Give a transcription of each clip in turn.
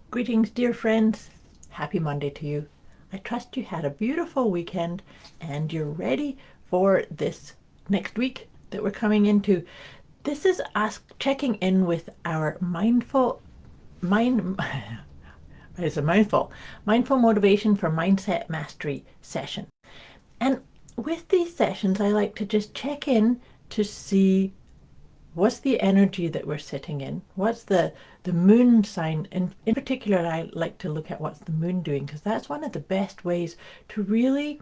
Greetings, dear friends. Happy Monday to you. I trust you had a beautiful weekend and you're ready for this next week that we're coming into. This is us checking in with our mind it's a mindful motivation for mindset mastery session. And with these sessions, I like to just check in to see what's the energy that we're sitting in, what's the moon sign. In particular, I like to look at what's the moon doing, because that's one of the best ways to really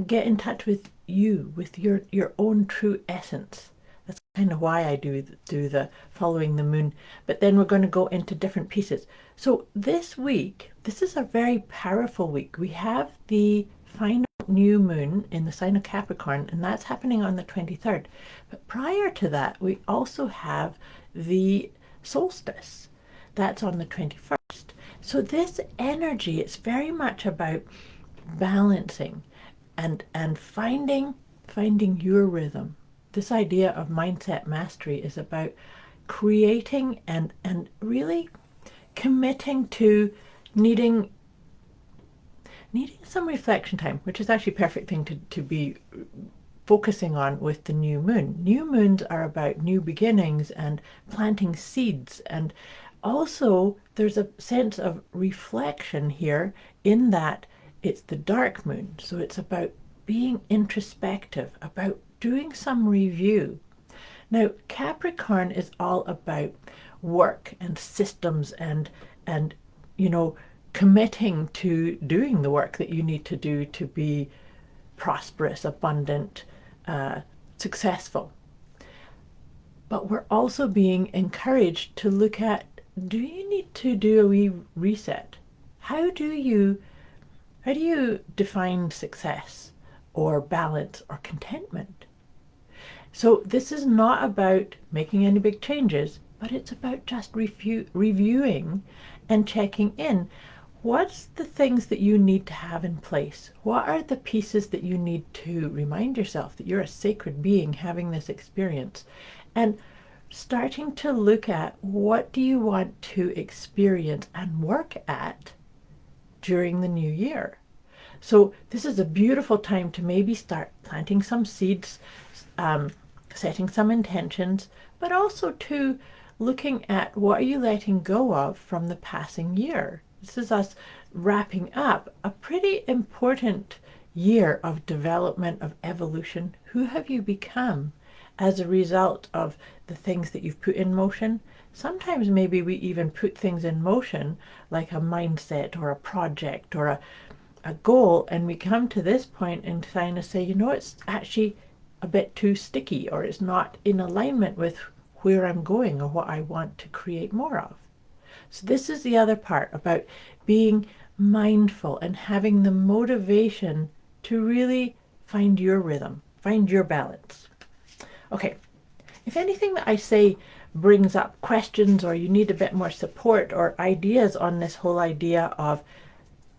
get in touch with you, with your own true essence. That's kind of why I do the following the moon. But then we're going to go into different pieces. So this week, this is a very powerful week. We have the final new moon in the sign of Capricorn, and that's happening on the 23rd. But prior to that, we also have the solstice. That's on the 21st. So this energy, it's very much about balancing and finding your rhythm. This idea of mindset mastery is about creating and really committing to needing some reflection time, which is actually a perfect thing to be focusing on with the new moon. New moons are about new beginnings and planting seeds, and also there's a sense of reflection here in that it's the dark moon, so it's about being introspective, about doing some review. Now, Capricorn is all about work and systems and you know committing to doing the work that you need to do to be prosperous, abundant, successful. But we're also being encouraged to look at, do you need to do a wee reset? How do you define success or balance or contentment? So this is not about making any big changes, but it's about just reviewing and checking in. What's the things that you need to have in place? What are the pieces that you need to remind yourself that you're a sacred being having this experience? And starting to look at, what do you want to experience and work at during the new year? So this is a beautiful time to maybe start planting some seeds, setting some intentions, but also to looking at, what are you letting go of from the passing year? This is us wrapping up a pretty important year of development, of evolution. Who have you become as a result of the things that you've put in motion? Sometimes maybe we even put things in motion, like a mindset or a project or a goal, and we come to this point in time to say, it's actually a bit too sticky, or it's not in alignment with where I'm going or what I want to create more of. So this is the other part about being mindful and having the motivation to really find your rhythm, find your balance. Okay, if anything that I say brings up questions, or you need a bit more support or ideas on this whole idea of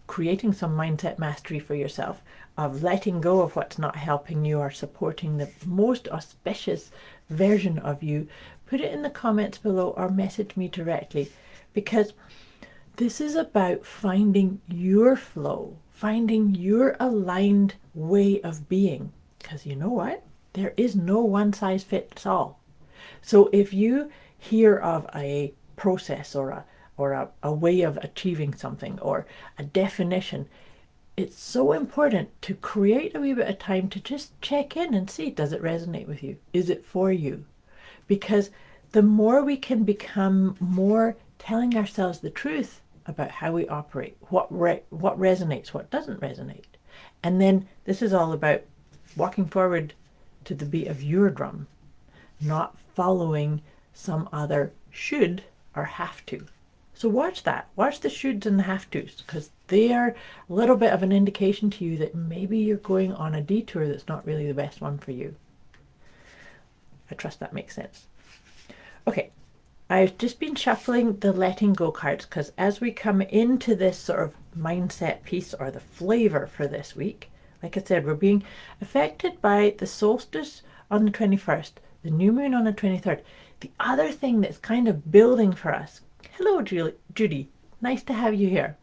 creating some mindset mastery for yourself, of letting go of what's not helping you or supporting the most auspicious version of you, put it in the comments below or message me directly, because this is about finding your flow, finding your aligned way of being. Because you know what? There is no one size fits all. So if you hear of a process or a way of achieving something or a definition, it's so important to create a wee bit of time to just check in and see, does it resonate with you? Is it for you? Because the more we can become more telling ourselves the truth about how we operate, what resonates, what doesn't resonate. And then this is all about walking forward to the beat of your drum, not following some other should or have to. So watch that. Watch the shoulds and the have tos, because they are a little bit of an indication to you that maybe you're going on a detour that's not really the best one for you. I trust that makes sense. Okay, I've just been shuffling the letting go cards, because as we come into this sort of mindset piece, or the flavor for this week, like I said, we're being affected by the solstice on the 21st, the new moon on the 23rd. The other thing that's kind of building for us, hello Judy, Nice to have you here.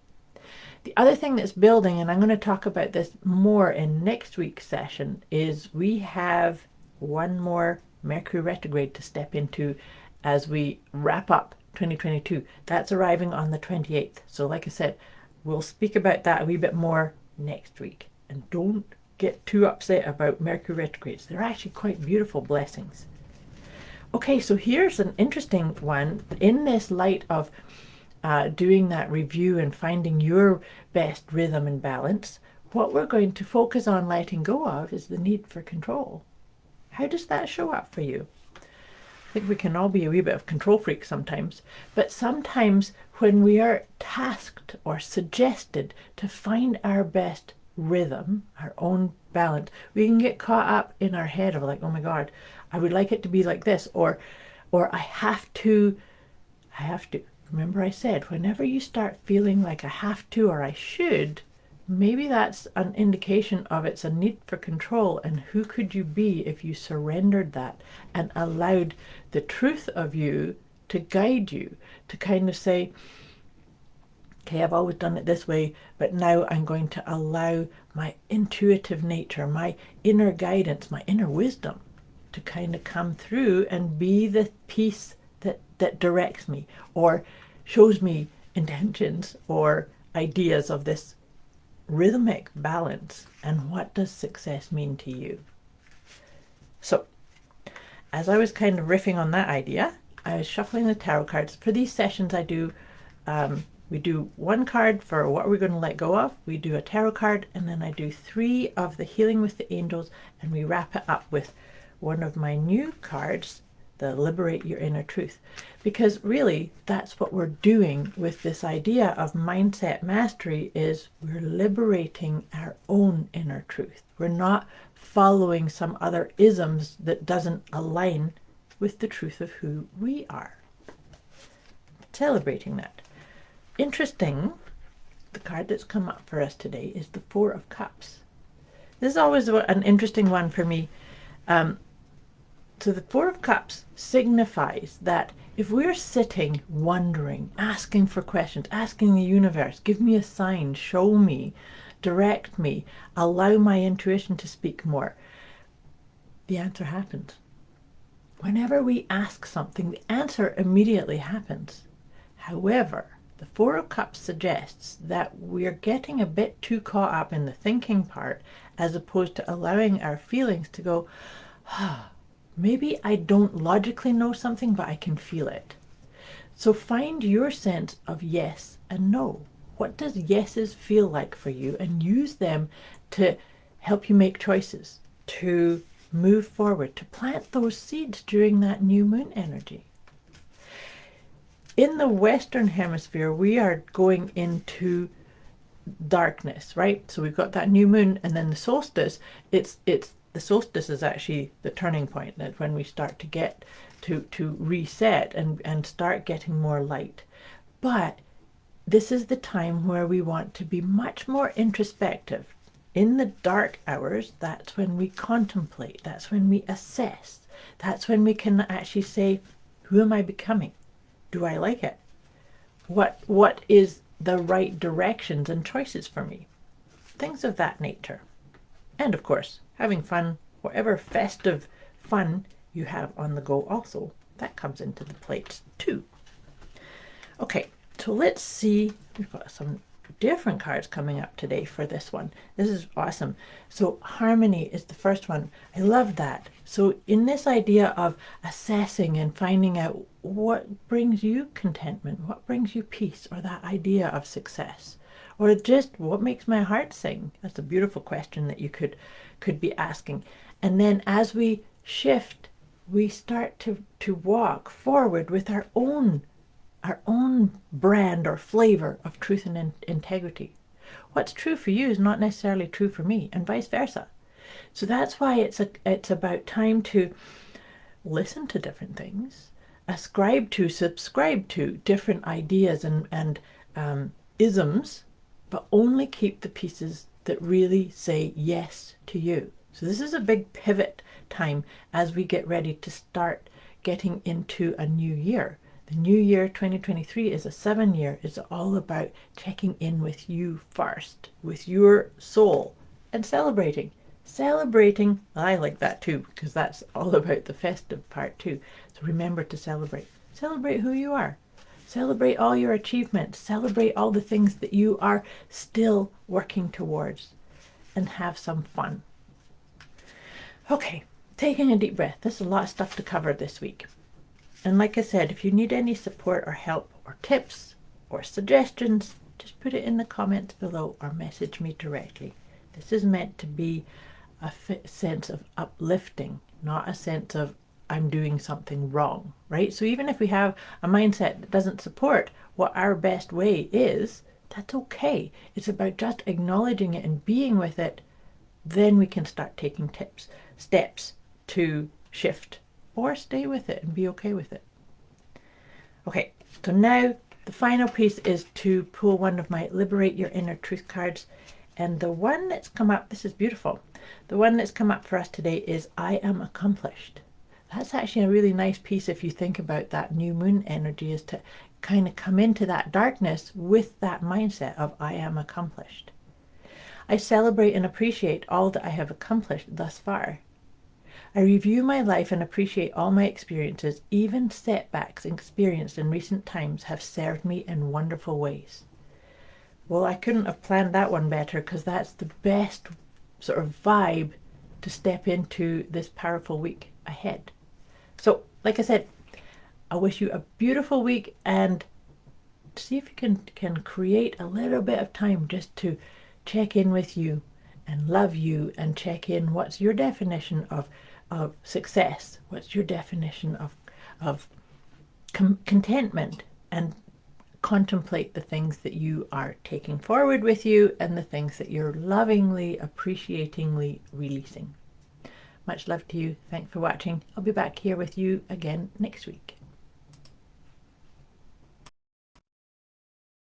The other thing that's building, and I'm going to talk about this more in next week's session, is we have one more Mercury retrograde to step into as we wrap up 2022. That's arriving on the 28th. So like I said, we'll speak about that a wee bit more next week. And don't get too upset about Mercury retrogrades. They're actually quite beautiful blessings. Okay, so here's an interesting one in this light of doing that review and finding your best rhythm and balance. What we're going to focus on letting go of is the need for control. How does that show up for you? I think we can all be a wee bit of control freaks sometimes, but sometimes when we are tasked or suggested to find our best rhythm, our own balance, we can get caught up in our head of like, oh my God, I would like it to be like this, or I have to. Remember I said, whenever you start feeling like I have to or I should, maybe that's an indication of it's a need for control. And who could you be if you surrendered that and allowed the truth of you to guide you, to kind of say, okay, I've always done it this way, but now I'm going to allow my intuitive nature, my inner guidance, my inner wisdom to kind of come through and be the piece that directs me or shows me intentions or ideas of this rhythmic balance. And what does success mean to you? So as I was kind of riffing on that idea, I was shuffling the tarot cards. For these sessions I do, we do one card for what we're going to let go of, we do a tarot card, and then I do 3 of the healing with the angels, and we wrap it up with one of my new cards, the liberate your inner truth. Because really that's what we're doing with this idea of mindset mastery, is we're liberating our own inner truth. We're not following some other isms that doesn't align with the truth of who we are. Celebrating that. Interesting, the card that's come up for us today is the 4 of Cups. This is always an interesting one for me. So the 4 of Cups signifies that if we're sitting, wondering, asking for questions, asking the universe, give me a sign, show me, direct me, allow my intuition to speak more, the answer happens. Whenever we ask something, the answer immediately happens. However, the 4 of Cups suggests that we're getting a bit too caught up in the thinking part as opposed to allowing our feelings to go, maybe I don't logically know something, but I can feel it. So find your sense of yes and no. What does yeses feel like for you? And use them to help you make choices, to move forward, to plant those seeds during that new moon energy. In the Western Hemisphere, we are going into darkness, right? So we've got that new moon, and then the solstice. The solstice is actually the turning point, that when we start to get to reset and start getting more light. But this is the time where we want to be much more introspective. In the dark hours, that's when we contemplate, that's when we assess, that's when we can actually say, who am I becoming? Do I like it? What is the right directions and choices for me? Things of that nature. And of course, having fun, whatever festive fun you have on the go also, that comes into the plates too. Okay, so let's see, we've got some different cards coming up today for this one. This is awesome. So harmony is the first one. I love that. So in this idea of assessing and finding out what brings you contentment, what brings you peace, or that idea of success, or just what makes my heart sing. That's a beautiful question that you could be asking. And then as we shift, we start to walk forward with our own brand or flavor of truth and integrity. What's true for you is not necessarily true for me, and vice versa. So that's why it's about time to listen to different things, subscribe to different ideas and isms, but only keep the pieces that really say yes to you. So this is a big pivot time as we get ready to start getting into a new year. The new year 2023 is a 7-year. It's all about checking in with you first, with your soul, and celebrating. Celebrating, I like that too, because that's all about the festive part too. So remember to celebrate. Celebrate who you are. Celebrate all your achievements. Celebrate all the things that you are still working towards, and have some fun. Okay, taking a deep breath. There's a lot of stuff to cover this week. And like I said, if you need any support or help or tips or suggestions, just put it in the comments below or message me directly. This is meant to be a sense of uplifting, not a sense of I'm doing something wrong, right? So even if we have a mindset that doesn't support what our best way is, that's okay. It's about just acknowledging it and being with it. Then we can start taking steps to shift or stay with it and be okay with it. Okay, so now the final piece is to pull one of my Liberate Your Inner Truth cards. And the one that's come up, this is beautiful. The one that's come up for us today is I am accomplished. That's actually a really nice piece if you think about that new moon energy, is to kind of come into that darkness with that mindset of I am accomplished. I celebrate and appreciate all that I have accomplished thus far. I review my life and appreciate all my experiences. Even setbacks experienced in recent times have served me in wonderful ways. Well, I couldn't have planned that one better, because that's the best sort of vibe to step into this powerful week ahead. So, like I said, I wish you a beautiful week, and see if you can create a little bit of time just to check in with you and love you, and check in what's your definition of success, what's your definition of contentment, and contemplate the things that you are taking forward with you and the things that you're lovingly, appreciatingly releasing. Much love to you. Thanks for watching. I'll be back here with you again next week.